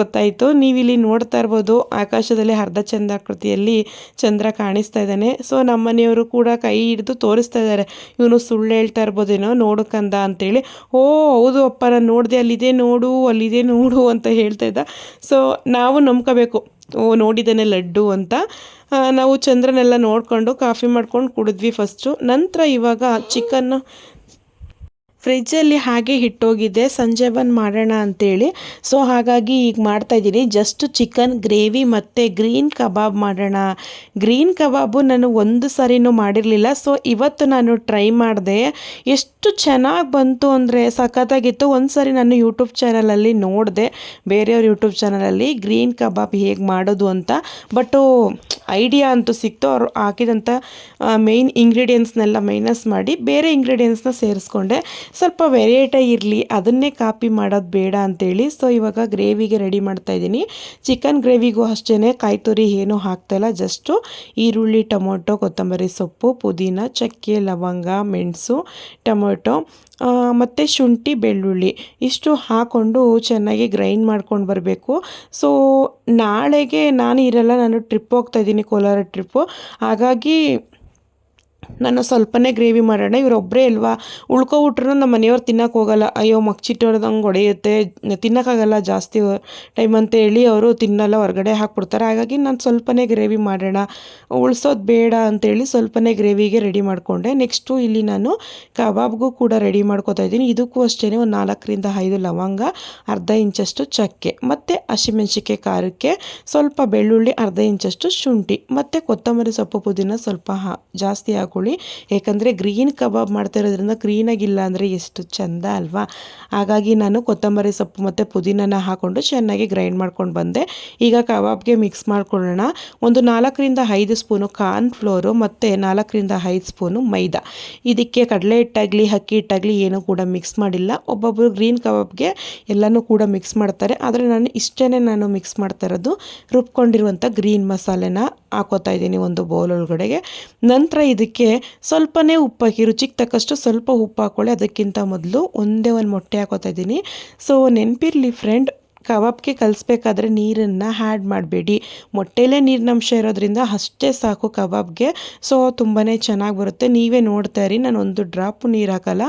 ಗೊತ್ತಾಯಿತು. ನೀವಿಲ್ಲಿ ನೋಡ್ತಾ ಇರ್ಬೋದು, ಆಕಾಶದಲ್ಲಿ ಅರ್ಧ ಚಂದ್ರಾಕೃತಿಯಲ್ಲಿ ಚಂದ್ರ ಕಾಣಿಸ್ತಾ ಇದ್ದಾನೆ. ಸೊ ನಮ್ಮ ಮನೆಯವರು ಕೂಡ ಕೈ ಹಿಡಿದು ತೋರಿಸ್ತಾ ಇದ್ದಾರೆ. ಇವನು ಸುಳ್ಳು ಹೇಳ್ತಾ ಇರ್ಬೋದೇನೋ, ನೋಡಕ್ಕಂದ ಅಂತೇಳಿ. ಓ ಹೌದು ಅಪ್ಪ, ನಾನು ನೋಡಿದೆ, ಅಲ್ಲಿದೆ ನೋಡು ಅಂತ ಹೇಳ್ತಾ ಇದ್ದ. ಸೊ ನಾವು ನಂಬ್ಕೋಬೇಕು, ಓ ನೋಡಿದ್ದಾನೆ ಲಡ್ಡು ಅಂತ. ನಾವು ಚಂದ್ರನೆಲ್ಲ ನೋಡಿಕೊಂಡು ಕಾಫಿ ಮಾಡ್ಕೊಂಡು ಕುಡಿದ್ವಿ ಫಸ್ಟು. ನಂತರ ಇವಾಗ ಚಿಕನ್ ಫ್ರಿಜ್ಜಲ್ಲಿ ಹಾಗೆ ಇಟ್ಟೋಗಿದೆ, ಸಂಜೆ ಬಂದು ಮಾಡೋಣ ಅಂತೇಳಿ. ಸೊ ಹಾಗಾಗಿ ಈಗ ಮಾಡ್ತಾಯಿದ್ದೀನಿ. ಜಸ್ಟ್ ಚಿಕನ್ ಗ್ರೇವಿ ಮತ್ತು ಗ್ರೀನ್ ಕಬಾಬ್ ಮಾಡೋಣ. ಗ್ರೀನ್ ಕಬಾಬು ನಾನು ಒಂದು ಸರಿನೂ ಮಾಡಿರಲಿಲ್ಲ. ಸೊ ಇವತ್ತು ನಾನು ಟ್ರೈ ಮಾಡಿದೆ. ಎಷ್ಟು ಚೆನ್ನಾಗಿ ಬಂತು ಅಂದರೆ ಸಖತ್ತಾಗಿತ್ತು. ಒಂದು ಸರಿ ನಾನು ಯೂಟ್ಯೂಬ್ ಚಾನಲಲ್ಲಿ ನೋಡಿದೆ, ಬೇರೆಯವ್ರ ಯೂಟ್ಯೂಬ್ ಚಾನಲಲ್ಲಿ ಗ್ರೀನ್ ಕಬಾಬ್ ಹೇಗೆ ಮಾಡೋದು ಅಂತ. ಬಟ್ಟು ಐಡಿಯಾ ಅಂತೂ ಸಿಕ್ತು. ಅವರು ಹಾಕಿದಂಥ ಮೇಯ್ನ್ ಇಂಗ್ರೀಡಿಯೆಂಟ್ಸ್ನೆಲ್ಲ ಮೈನಸ್ ಮಾಡಿ ಬೇರೆ ಇಂಗ್ರೀಡಿಯೆಂಟ್ಸ್ನ ಸೇರಿಸ್ಕೊಂಡೆ. ಸ್ವಲ್ಪ ವೆರೈಟಿ ಇರಲಿ, ಅದನ್ನೇ ಕಾಪಿ ಮಾಡೋದು ಬೇಡ ಅಂತೇಳಿ. ಸೊ ಇವಾಗ ಗ್ರೇವಿಗೆ ರೆಡಿ ಮಾಡ್ತಾಯಿದ್ದೀನಿ. ಚಿಕನ್ ಗ್ರೇವಿಗೂ ಅಷ್ಟೇ ಕಾಯಿ ತುರಿ ಏನೂ ಹಾಕ್ತಾಯಿಲ್ಲ. ಜಸ್ಟು ಈರುಳ್ಳಿ, ಟೊಮೊಟೊ, ಕೊತ್ತಂಬರಿ ಸೊಪ್ಪು, ಪುದೀನ, ಚಕ್ಕೆ, ಲವಂಗ, ಮೆಣಸು, ಟೊಮೊಟೊ ಮತ್ತು ಶುಂಠಿ, ಬೆಳ್ಳುಳ್ಳಿ ಇಷ್ಟು ಹಾಕ್ಕೊಂಡು ಚೆನ್ನಾಗಿ ಗ್ರೈಂಡ್ ಮಾಡ್ಕೊಂಡು ಬರಬೇಕು. ಸೊ ನಾಳೆಗೆ ನಾನು ಇರಲ್ಲ, ನಾನು ಟ್ರಿಪ್ ಹೋಗ್ತಾಯಿದ್ದೀನಿ, ಕೋಲಾರ ಟ್ರಿಪ್ಪು. ಹಾಗಾಗಿ ನಾನು ಸ್ವಲ್ಪನೇ ಗ್ರೇವಿ ಮಾಡೋಣ. ಇವರೊಬ್ಬರೇ ಅಲ್ವಾ, ಉಳ್ಕೊಬಿಟ್ರೂ ನಮ್ಮ ಮನೆಯವ್ರು ತಿನ್ನೋಕೆ ಹೋಗಲ್ಲ. ಅಯ್ಯೋ ಮಗ್ಚಿಟ್ಟೋಡ್ದಂಗೆ ಹೊಡೆಯುತ್ತೆ, ತಿನ್ನೋಕ್ಕಾಗಲ್ಲ ಜಾಸ್ತಿ ಟೈಮ್ ಅಂತೇಳಿ ಅವರು ತಿನ್ನಲ್ಲ, ಹೊರಗಡೆ ಹಾಕ್ಬಿಡ್ತಾರೆ. ಹಾಗಾಗಿ ನಾನು ಸ್ವಲ್ಪನೇ ಗ್ರೇವಿ ಮಾಡೋಣ, ಉಳಿಸೋದು ಬೇಡ ಅಂತೇಳಿ ಸ್ವಲ್ಪನೇ ಗ್ರೇವಿಗೆ ರೆಡಿ ಮಾಡಿಕೊಂಡೆ. ನೆಕ್ಸ್ಟು ಇಲ್ಲಿ ನಾನು ಕಬಾಬ್ಗೂ ಕೂಡ ರೆಡಿ ಮಾಡ್ಕೊತಾ ಇದ್ದೀನಿ. ಇದಕ್ಕೂ ಅಷ್ಟೇ ಒಂದು 4ರಿಂದ 5 ಲವಂಗ, ಅರ್ಧ ಇಂಚಷ್ಟು ಚಕ್ಕೆ ಮತ್ತು ಹಸಿಮೆಣ್ಸಿಕಾಯಿ ಖಾರಕ್ಕೆ, ಸ್ವಲ್ಪ ಬೆಳ್ಳುಳ್ಳಿ, ಅರ್ಧ ಇಂಚಷ್ಟು ಶುಂಠಿ ಮತ್ತು ಕೊತ್ತಂಬರಿ ಸೊಪ್ಪು, ಪುದೀನ ಸ್ವಲ್ಪ ಜಾಸ್ತಿ ಹಾಕೊಳ್ಳಿ. ಯಾಕಂದರೆ ಗ್ರೀನ್ ಕಬಾಬ್ ಮಾಡ್ತಾ ಇರೋದ್ರಿಂದ ಗ್ರೀನಾಗಿಲ್ಲ ಅಂದರೆ ಎಷ್ಟು ಚೆಂದ ಅಲ್ವಾ. ಹಾಗಾಗಿ ನಾನು ಕೊತ್ತಂಬರಿ ಸೊಪ್ಪು ಮತ್ತು ಪುದೀನನ ಹಾಕ್ಕೊಂಡು ಚೆನ್ನಾಗಿ ಗ್ರೈಂಡ್ ಮಾಡ್ಕೊಂಡು ಬಂದೆ. ಈಗ ಕಬಾಬ್ಗೆ ಮಿಕ್ಸ್ ಮಾಡ್ಕೊಳ್ಳೋಣ. ಒಂದು 4ರಿಂದ 5 ಸ್ಪೂನು ಕಾರ್ನ್ಫ್ಲೋರು ಮತ್ತು 4ರಿಂದ 5 ಸ್ಪೂನು ಮೈದಾ. ಇದಕ್ಕೆ ಕಡಲೆ ಹಿಟ್ಟಾಗಲಿ ಅಕ್ಕಿ ಹಿಟ್ಟಾಗಲಿ ಏನೂ ಕೂಡ ಮಿಕ್ಸ್ ಮಾಡಿಲ್ಲ. ಒಬ್ಬೊಬ್ಬರು ಗ್ರೀನ್ ಕಬಾಬ್ಗೆ ಎಲ್ಲನೂ ಕೂಡ ಮಿಕ್ಸ್ ಮಾಡ್ತಾರೆ, ಆದರೆ ನಾನು ಇಷ್ಟೇ ಮಿಕ್ಸ್ ಮಾಡ್ತಾ ಇರೋದು ರುಬ್ಕೊಂಡಿರುವಂಥ ಗ್ರೀನ್ ಮಸಾಲೆನ ಹಾಕೋತಾ ಇದ್ದೀನಿ ಒಂದು ಬೌಲ್ ಒಳಗಡೆಗೆ. ನಂತರ ಇದಕ್ಕೆ ಸ್ವಲ್ಪನೇ ಉಪ್ಪು ಹಾಕಿ, ರುಚಿಗೆ ತಕ್ಕಷ್ಟು ಸ್ವಲ್ಪ ಉಪ್ಪು ಹಾಕ್ಕೊಳ್ಳಿ. ಅದಕ್ಕಿಂತ ಮೊದಲು ಒಂದೇ ಒಂದು ಮೊಟ್ಟೆ ಹಾಕೋತಾ ಇದ್ದೀನಿ. ಸೊ ನೆನಪಿರಲಿ ಫ್ರೆಂಡ್, ಕಬಾಬ್ಗೆ ಕಲಿಸ್ಬೇಕಾದ್ರೆ ನೀರನ್ನು ಆ್ಯಡ್ ಮಾಡಬೇಡಿ. ಮೊಟ್ಟೆಲೇ ನೀರಿನಂಶ ಇರೋದ್ರಿಂದ ಅಷ್ಟೇ ಸಾಕು ಕಬಾಬ್ಗೆ. ಸೊ ತುಂಬಾ ಚೆನ್ನಾಗಿ ಬರುತ್ತೆ. ನೀವೇ ನೋಡ್ತಾ ಇರಿ, ನಾನು ಒಂದು ಡ್ರಾಪು ನೀರು ಹಾಕಲ್ಲ.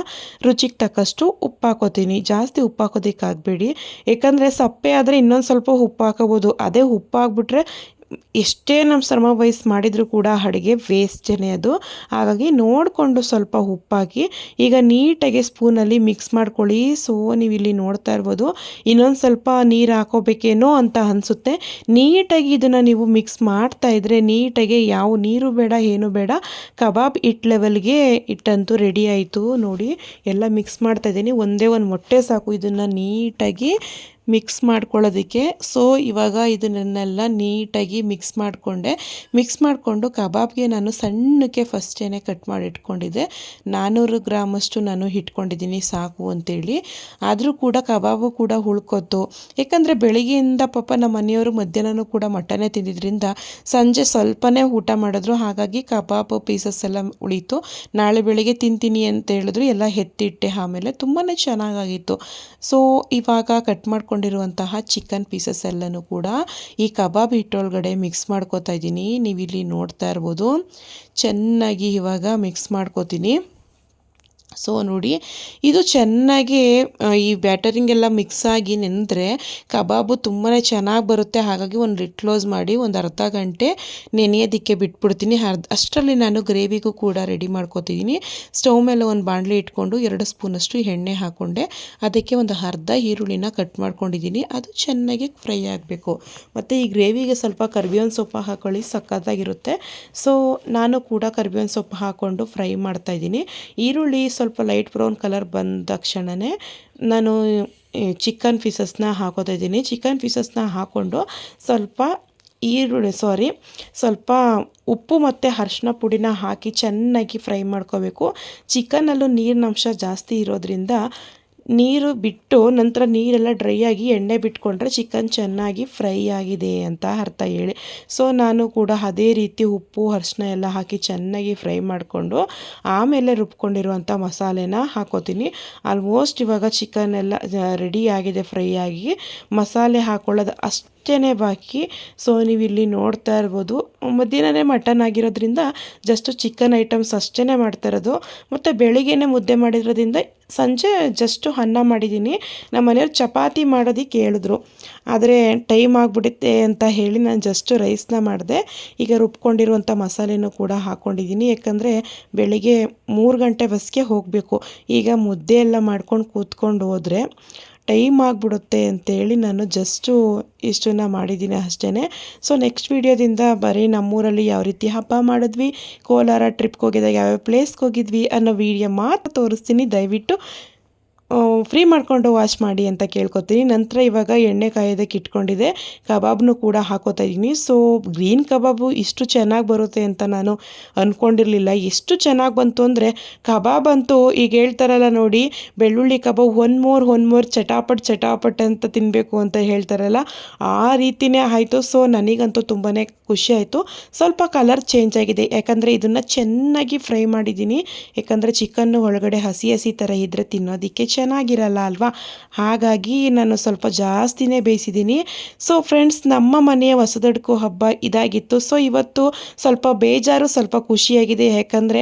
ರುಚಿಗೆ ತಕ್ಕಷ್ಟು ಉಪ್ಪು ಹಾಕೋತೀನಿ. ಜಾಸ್ತಿ ಉಪ್ಪು ಹಾಕೋದಕ್ಕಾಗಬೇಡಿ, ಯಾಕಂದರೆ ಸಪ್ಪೆ ಆದರೆ ಇನ್ನೊಂದು ಸ್ವಲ್ಪ ಉಪ್ಪು ಹಾಕೋಬೋದು. ಅದೇ ಉಪ್ಪು ಹಾಕ್ಬಿಟ್ರೆ ಎಷ್ಟೇ ನಮ್ಮ ಶ್ರಮ ವಹಿಸಿ ಮಾಡಿದರೂ ಕೂಡ ಅಡುಗೆ ವೇಸ್ಟೇ ಅದು. ಹಾಗಾಗಿ ನೋಡಿಕೊಂಡು ಸ್ವಲ್ಪ ಉಪ್ಪಾಕಿ ಈಗ ನೀಟಾಗಿ ಸ್ಪೂನಲ್ಲಿ ಮಿಕ್ಸ್ ಮಾಡ್ಕೊಳ್ಳಿ. ಸೊ ನೀವು ಇಲ್ಲಿ ನೋಡ್ತಾ ಇರ್ಬೋದು, ಇನ್ನೊಂದು ಸ್ವಲ್ಪ ನೀರು ಹಾಕೋಬೇಕೇನೋ ಅಂತ ಅನಿಸುತ್ತೆ. ನೀಟಾಗಿ ಇದನ್ನು ನೀವು ಮಿಕ್ಸ್ ಮಾಡ್ತಾ ಇದ್ದರೆ ನೀಟಾಗಿ ಯಾವ ನೀರು ಬೇಡ ಏನು ಬೇಡ, ಕಬಾಬ್ ಹಿಟ್ಟು ಲೆವೆಲ್ಗೆ ಹಿಟ್ಟಂತೂ ರೆಡಿ ಆಯಿತು. ನೋಡಿ ಎಲ್ಲ ಮಿಕ್ಸ್ ಮಾಡ್ತಾ ಇದ್ದೀನಿ. ಒಂದೇ ಒಂದು ಮೊಟ್ಟೆ ಸಾಕು ಇದನ್ನು ನೀಟಾಗಿ ಮಿಕ್ಸ್ ಮಾಡ್ಕೊಳ್ಳೋದಕ್ಕೆ. ಸೊ ಇವಾಗ ಇದನ್ನೆಲ್ಲ ನೀಟಾಗಿ ಮಿಕ್ಸ್ ಮಾಡಿಕೊಂಡು ಕಬಾಬ್ಗೆ ನಾನು ಸಣ್ಣಕ್ಕೆ ಫಸ್ಟೇ ಕಟ್ ಮಾಡಿ ಇಟ್ಕೊಂಡಿದ್ದೆ. 400 ಗ್ರಾಮಷ್ಟು ನಾನು ಇಟ್ಕೊಂಡಿದ್ದೀನಿ ಸಾಕು ಅಂತೇಳಿ. ಆದರೂ ಕೂಡ ಕಬಾಬು ಕೂಡ ಉಳ್ಕೊತು. ಯಾಕಂದರೆ ಬೆಳಿಗ್ಗೆಯಿಂದ ಪಾಪ ನಮ್ಮ ಮನೆಯವರು ಮಧ್ಯಾಹ್ನನೂ ಕೂಡ ಮಟನೇ ತಿಂದಿದ್ದರಿಂದ ಸಂಜೆ ಸ್ವಲ್ಪನೇ ಊಟ ಮಾಡಿದ್ರು. ಹಾಗಾಗಿ ಕಬಾಬ್ ಪೀಸಸ್ ಎಲ್ಲ ಉಳೀತು. ನಾಳೆ ಬೆಳಿಗ್ಗೆ ತಿಂತೀನಿ ಅಂತ ಹೇಳಿದ್ರು, ಎಲ್ಲ ಎತ್ತಿಟ್ಟೆ. ಆಮೇಲೆ ತುಂಬಾ ಚೆನ್ನಾಗಾಗಿತ್ತು. ಸೊ ಇವಾಗ ಕಟ್ ಮಾಡ್ಕೊಂಡಿರುವಂತಹ ಚಿಕನ್ ಪೀಸಸ್ ಎಲ್ಲನೂ ಕೂಡ ಈ ಕಬಾಬ್ ಹಿಟ್ಟೊಳಗಡೆ ಮಿಕ್ಸ್ ಮಾಡ್ಕೋತಾ ಇದ್ದೀನಿ. ನೀವಿಲ್ಲಿ ನೋಡ್ತಾ ಇರ್ಬೋದು, ಚೆನ್ನಾಗಿ ಇವಾಗ ಮಿಕ್ಸ್ ಮಾಡ್ಕೋತೀನಿ. ಸೊ ನೋಡಿ, ಇದು ಚೆನ್ನಾಗಿ ಈ ಬ್ಯಾಟರಿಂಗೆಲ್ಲ ಮಿಕ್ಸ್ ಆಗಿ ನೆಂದರೆ ಕಬಾಬು ತುಂಬಾ ಚೆನ್ನಾಗಿ ಬರುತ್ತೆ. ಹಾಗಾಗಿ ಒಂದು ಲಿಡ್ ಕ್ಲೋಸ್ ಮಾಡಿ ಒಂದು ಅರ್ಧ ಗಂಟೆ ನೆನೆಯೋದಕ್ಕೆ ಬಿಟ್ಬಿಡ್ತೀನಿ. ಅಷ್ಟರಲ್ಲಿ ನಾನು ಗ್ರೇವಿಗೂ ಕೂಡ ರೆಡಿ ಮಾಡ್ಕೊತಿದ್ದೀನಿ. ಸ್ಟವ್ ಮೇಲೆ ಒಂದು ಬಾಣಲೆ ಇಟ್ಕೊಂಡು 2 ಸ್ಪೂನಷ್ಟು ಎಣ್ಣೆ ಹಾಕ್ಕೊಂಡೆ. ಅದಕ್ಕೆ ಒಂದು ಅರ್ಧ ಈರುಳ್ಳಿನ ಕಟ್ ಮಾಡ್ಕೊಂಡಿದ್ದೀನಿ. ಅದು ಚೆನ್ನಾಗಿ ಫ್ರೈ ಆಗಬೇಕು. ಮತ್ತು ಈ ಗ್ರೇವಿಗೆ ಸ್ವಲ್ಪ ಕರಿಬೇವಿನ ಸೊಪ್ಪು ಹಾಕೊಳ್ಳಿ, ಸಖತ್ತಾಗಿರುತ್ತೆ. ಸೊ ನಾನು ಕೂಡ ಕರಿಬೇವಿನ ಸೊಪ್ಪು ಹಾಕ್ಕೊಂಡು ಫ್ರೈ ಮಾಡ್ತಾಯಿದ್ದೀನಿ. ಈರುಳ್ಳಿ ಸ್ವಲ್ಪ ಲೈಟ್ ಬ್ರೌನ್ ಕಲರ್ ಬಂದ ತಕ್ಷಣವೇ ನಾನು ಚಿಕನ್ ಪೀಸಸ್ನ ಹಾಕೋತಾ ಇದ್ದೀನಿ. ಚಿಕನ್ ಪೀಸಸ್ನ ಹಾಕ್ಕೊಂಡು ಸ್ವಲ್ಪ ಉಪ್ಪು ಮತ್ತು ಅರಿಶಿನ ಪುಡಿನ ಹಾಕಿ ಚೆನ್ನಾಗಿ ಫ್ರೈ ಮಾಡ್ಕೋಬೇಕು. ಚಿಕನಲ್ಲೂ ನೀರಿನಂಶ ಜಾಸ್ತಿ ಇರೋದ್ರಿಂದ ನೀರು ಬಿಟ್ಟು ನಂತರ ನೀರೆಲ್ಲ ಡ್ರೈ ಆಗಿ ಎಣ್ಣೆ ಬಿಟ್ಕೊಂಡ್ರೆ ಚಿಕನ್ ಚೆನ್ನಾಗಿ ಫ್ರೈ ಆಗಿದೆ ಅಂತ ಅರ್ಥ ಹೇಳಿ. ಸೊ ನಾನು ಕೂಡ ಅದೇ ರೀತಿ ಉಪ್ಪು ಅರಿಶಿನ ಎಲ್ಲ ಹಾಕಿ ಚೆನ್ನಾಗಿ ಫ್ರೈ ಮಾಡಿಕೊಂಡು ಆಮೇಲೆ ರುಬ್ಕೊಂಡಿರುವಂಥ ಮಸಾಲೆನ ಹಾಕೋತೀನಿ. ಆಲ್ಮೋಸ್ಟ್ ಇವಾಗ ಚಿಕನ್ ಎಲ್ಲ ರೆಡಿ ಆಗಿದೆ ಫ್ರೈ ಆಗಿ. ಮಸಾಲೆ ಹಾಕ್ಕೊಳ್ಳೋದು ಅಷ್ಟೇ ಬಾಕಿ. ಸೊ ನೀವು ಇಲ್ಲಿ ನೋಡ್ತಾ ಇರ್ಬೋದು, ಮಧ್ಯಾಹ್ನನೇ ಮಟನ್ ಆಗಿರೋದ್ರಿಂದ ಜಸ್ಟ್ ಚಿಕನ್ ಐಟಮ್ಸ್ ಅಷ್ಟೇ ಮಾಡ್ತಾ ಇರೋದು. ಮತ್ತು ಬೆಳಿಗ್ಗೆನೇ ಮುದ್ದೆ ಮಾಡಿರೋದ್ರಿಂದ ಸಂಜೆ ಜಸ್ಟು ಅನ್ನ ಮಾಡಿದ್ದೀನಿ. ನಮ್ಮ ಮನೆಯವ್ರು ಚಪಾತಿ ಮಾಡೋದಕ್ಕೆ ಹೇಳಿದ್ರು, ಆದರೆ ಟೈಮ್ ಆಗಿಬಿಡುತ್ತೆ ಅಂತ ಹೇಳಿ ನಾನು ಜಸ್ಟು ರೈಸ್ನ ಮಾಡಿದೆ. ಈಗ ರುಬ್ಕೊಂಡಿರುವಂಥ ಮಸಾಲೆನೂ ಕೂಡ ಹಾಕ್ಕೊಂಡಿದ್ದೀನಿ, ಯಾಕಂದರೆ ಬೆಳಿಗ್ಗೆ 3 ಗಂಟೆ ಬಸ್ಗೆ ಹೋಗಬೇಕು. ಈಗ ಮುದ್ದೆ ಎಲ್ಲ ಮಾಡ್ಕೊಂಡು ಕೂತ್ಕೊಂಡು ಹೋದರೆ ಟೈಮ್ ಆಗಿಬಿಡುತ್ತೆ ಅಂತೇಳಿ ನಾನು ಜಸ್ಟು ಇಷ್ಟನ್ನು ಮಾಡಿದ್ದೀನಿ ಅಷ್ಟೇ. ಸೊ ನೆಕ್ಸ್ಟ್ ವೀಡಿಯೋದಿಂದ ಬರೀ ನಮ್ಮೂರಲ್ಲಿ ಯಾವ ರೀತಿ ಹಬ್ಬ ಮಾಡಿದ್ವಿ, ಕೋಲಾರ ಟ್ರಿಪ್ಗೆ ಹೋಗಿದಾಗ ಯಾವ್ಯಾವ ಪ್ಲೇಸ್ಗೆ ಹೋಗಿದ್ವಿ ಅನ್ನೋ ವೀಡಿಯೋ ಮಾತ್ರ ತೋರಿಸ್ತೀನಿ. ದಯವಿಟ್ಟು ಫ್ರೀ ಮಾಡಿಕೊಂಡು ವಾಚ್ ಮಾಡಿ ಅಂತ ಕೇಳ್ಕೊತೀನಿ. ನಂತರ ಇವಾಗ ಎಣ್ಣೆ ಕಾಯೋದಕ್ಕೆ ಇಟ್ಕೊಂಡಿದ್ದೆ, ಕಬಾಬ್ನು ಕೂಡ ಹಾಕೋತಾ ಇದ್ದೀನಿ. ಸೊ ಗ್ರೀನ್ ಕಬಾಬು ಇಷ್ಟು ಚೆನ್ನಾಗಿ ಬರುತ್ತೆ ಅಂತ ನಾನು ಅಂದ್ಕೊಂಡಿರಲಿಲ್ಲ. ಎಷ್ಟು ಚೆನ್ನಾಗಿ ಬಂತು ಅಂದರೆ ಕಬಾಬ್ ಅಂತೂ ಈಗ ಹೇಳ್ತಾರಲ್ಲ ನೋಡಿ, ಬೆಳ್ಳುಳ್ಳಿ ಕಬಾಬ್ ಒನ್ ಮೋರ್ ಚಟಾಪಟ್ ಅಂತ ತಿನ್ನಬೇಕು ಅಂತ ಹೇಳ್ತಾರಲ್ಲ, ಆ ರೀತಿಯೇ ಆಯಿತು. ಸೊ ನನಗಂತೂ ತುಂಬಾ ಖುಷಿ ಆಯಿತು. ಸ್ವಲ್ಪ ಕಲರ್ ಚೇಂಜ್ ಆಗಿದೆ, ಯಾಕಂದರೆ ಇದನ್ನು ಚೆನ್ನಾಗಿ ಫ್ರೈ ಮಾಡಿದ್ದೀನಿ. ಯಾಕಂದರೆ ಚಿಕನ್ನು ಒಳಗಡೆ ಹಸಿ ಥರ ಇದ್ದರೆ ತಿನ್ನೋದಕ್ಕೆ ಚೆನ್ನಾಗಿರಲ್ಲ ಅಲ್ವಾ, ಹಾಗಾಗಿ ನಾನು ಸ್ವಲ್ಪ ಜಾಸ್ತಿನೇ ಬೇಯಿಸಿದ್ದೀನಿ. ಸೊ ಫ್ರೆಂಡ್ಸ್, ನಮ್ಮ ಮನೆಯ ಹೊಸದಡ್ಕು ಹಬ್ಬ ಇದಾಗಿತ್ತು. ಸೊ ಇವತ್ತು ಸ್ವಲ್ಪ ಬೇಜಾರು, ಸ್ವಲ್ಪ ಖುಷಿಯಾಗಿದೆ. ಯಾಕಂದರೆ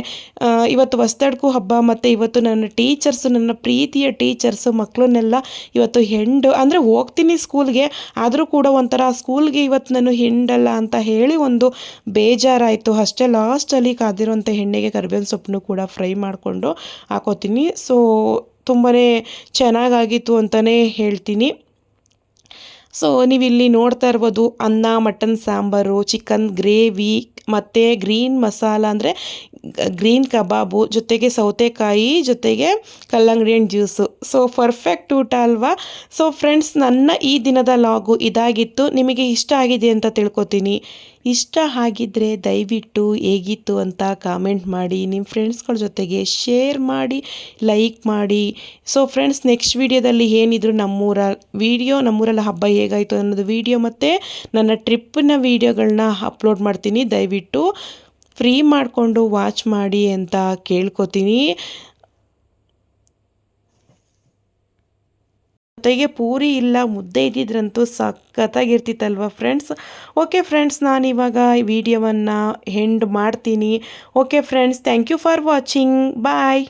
ಇವತ್ತು ಹೊಸದಡ್ಕು ಹಬ್ಬ ಮತ್ತು ಇವತ್ತು ನನ್ನ ಪ್ರೀತಿಯ ಟೀಚರ್ಸು ಮಕ್ಕಳನ್ನೆಲ್ಲ ಇವತ್ತು ಅಂದರೆ ಹೋಗ್ತೀನಿ ಸ್ಕೂಲ್ಗೆ, ಆದರೂ ಕೂಡ ಒಂಥರ ಸ್ಕೂಲ್ಗೆ ಇವತ್ತು ನಾನು ಹಿಂಡಲ್ಲ ಅಂತ ಹೇಳಿ ಒಂದು ಬೇಜಾರಾಯಿತು ಅಷ್ಟೇ. ಲಾಸ್ಟಲ್ಲಿ ಕಾದಿರೋಂಥ ಎಣ್ಣೆಗೆ ಕರಿಬೇವಿನ ಸೊಪ್ಪನ್ನು ಕೂಡ ಫ್ರೈ ಮಾಡಿಕೊಂಡು ಹಾಕೋತೀನಿ. ಸೊ ತುಂಬಾ ಚೆನ್ನಾಗಾಗಿತ್ತು ಅಂತಲೇ ಹೇಳ್ತೀನಿ. ಸೊ ನೀವಿಲ್ಲಿ ನೋಡ್ತಾ ಇರ್ಬೋದು, ಅನ್ನ, ಮಟನ್ ಸಾಂಬಾರು, ಚಿಕನ್ ಗ್ರೇವಿ ಮತ್ತು ಗ್ರೀನ್ ಮಸಾಲ ಅಂದರೆ ಗ್ರೀನ್ ಕಬಾಬು, ಜೊತೆಗೆ ಸೌತೆಕಾಯಿ, ಜೊತೆಗೆ ಕಲ್ಲಂಗಡಿ ಹಣ್ಣು ಜ್ಯೂಸು. ಸೊ ಪರ್ಫೆಕ್ಟ್ ಊಟ ಅಲ್ವಾ? ಸೊ ಫ್ರೆಂಡ್ಸ್, ನನ್ನ ಈ ದಿನದ ಲಾಗು ಇದಾಗಿತ್ತು. ನಿಮಗೆ ಇಷ್ಟ ಆಗಿದೆ ಅಂತ ತಿಳ್ಕೊತೀನಿ. ಇಷ್ಟ ಆಗಿದ್ದರೆ ದಯವಿಟ್ಟು ಹೇಗಿತ್ತು ಅಂತ ಕಾಮೆಂಟ್ ಮಾಡಿ, ನಿಮ್ಮ ಫ್ರೆಂಡ್ಸ್ಗಳ ಜೊತೆಗೆ ಶೇರ್ ಮಾಡಿ, ಲೈಕ್ ಮಾಡಿ. ಸೊ ಫ್ರೆಂಡ್ಸ್, ನೆಕ್ಸ್ಟ್ ವೀಡಿಯೋದಲ್ಲಿ ಏನಿದ್ರು ನಮ್ಮೂರಲ್ಲಿ ಹಬ್ಬ ಹೇಗಾಯಿತು ಅನ್ನೋದು ವೀಡಿಯೋ ಮತ್ತು ನನ್ನ ಟ್ರಿಪ್ಪಿನ ವೀಡಿಯೋಗಳನ್ನ ಅಪ್ಲೋಡ್ ಮಾಡ್ತೀನಿ. ದಯವಿಟ್ಟು ಫ್ರೀ ಮಾಡಿಕೊಂಡು ವಾಚ್ ಮಾಡಿ ಅಂತ ಕೇಳ್ಕೊತೀನಿ. ಜೊತೆಗೆ ಪೂರಿ ಇಲ್ಲ ಮುದ್ದೆ ಇದ್ದಿದ್ರಂತೂ ಸಖತ್ತಾಗಿರ್ತಿತ್ತಲ್ವ ಫ್ರೆಂಡ್ಸ್. ಓಕೆ ಫ್ರೆಂಡ್ಸ್, ನಾನಿವಾಗ ವಿಡಿಯೋವನ್ನು ಎಂಡ್ ಮಾಡ್ತೀನಿ. Okay friends, thank you for watching. Bye.